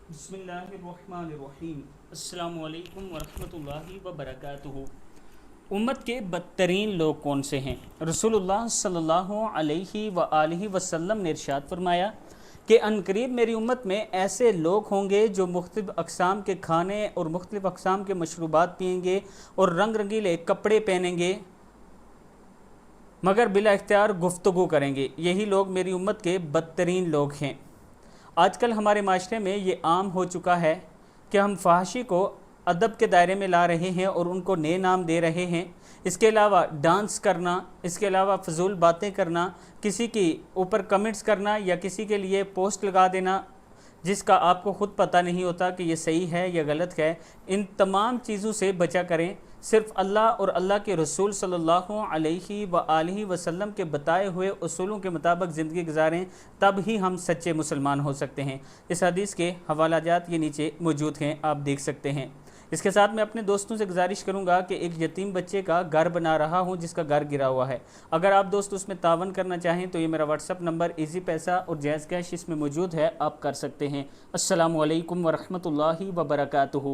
بسم اللہ الرحمن الرحیم۔ السلام علیکم ورحمۃ اللہ وبرکاتہ۔ امت کے بدترین لوگ کون سے ہیں؟ رسول اللہ صلی اللہ علیہ وآلہ وسلم نے ارشاد فرمایا کہ عنقریب میری امت میں ایسے لوگ ہوں گے جو مختلف اقسام کے کھانے اور مختلف اقسام کے مشروبات پئیں گے اور رنگ رنگیلے کپڑے پہنیں گے، مگر بلا اختیار گفتگو کریں گے۔ یہی لوگ میری امت کے بدترین لوگ ہیں۔ آج کل ہمارے معاشرے میں یہ عام ہو چکا ہے کہ ہم فحاشی کو ادب کے دائرے میں لا رہے ہیں اور ان کو نئے نام دے رہے ہیں۔ اس کے علاوہ ڈانس کرنا، اس کے علاوہ فضول باتیں کرنا، کسی کی اوپر کمنٹس کرنا یا کسی کے لیے پوسٹ لگا دینا جس کا آپ کو خود پتہ نہیں ہوتا کہ یہ صحیح ہے یا غلط ہے، ان تمام چیزوں سے بچا کریں۔ صرف اللہ اور اللہ کے رسول صلی اللہ علیہ وآلہ وسلم کے بتائے ہوئے اصولوں کے مطابق زندگی گزاریں، تب ہی ہم سچے مسلمان ہو سکتے ہیں۔ اس حدیث کے حوالہ جات یہ نیچے موجود ہیں، آپ دیکھ سکتے ہیں۔ اس کے ساتھ میں اپنے دوستوں سے گزارش کروں گا کہ ایک یتیم بچے کا گھر بنا رہا ہوں جس کا گھر گرا ہوا ہے۔ اگر آپ دوست اس میں تعاون کرنا چاہیں تو یہ میرا واٹس ایپ نمبر ایزی پیسہ اور جائز کیش اس میں موجود ہے، آپ کر سکتے ہیں۔ السلام علیکم ورحمۃ اللہ وبرکاتہ۔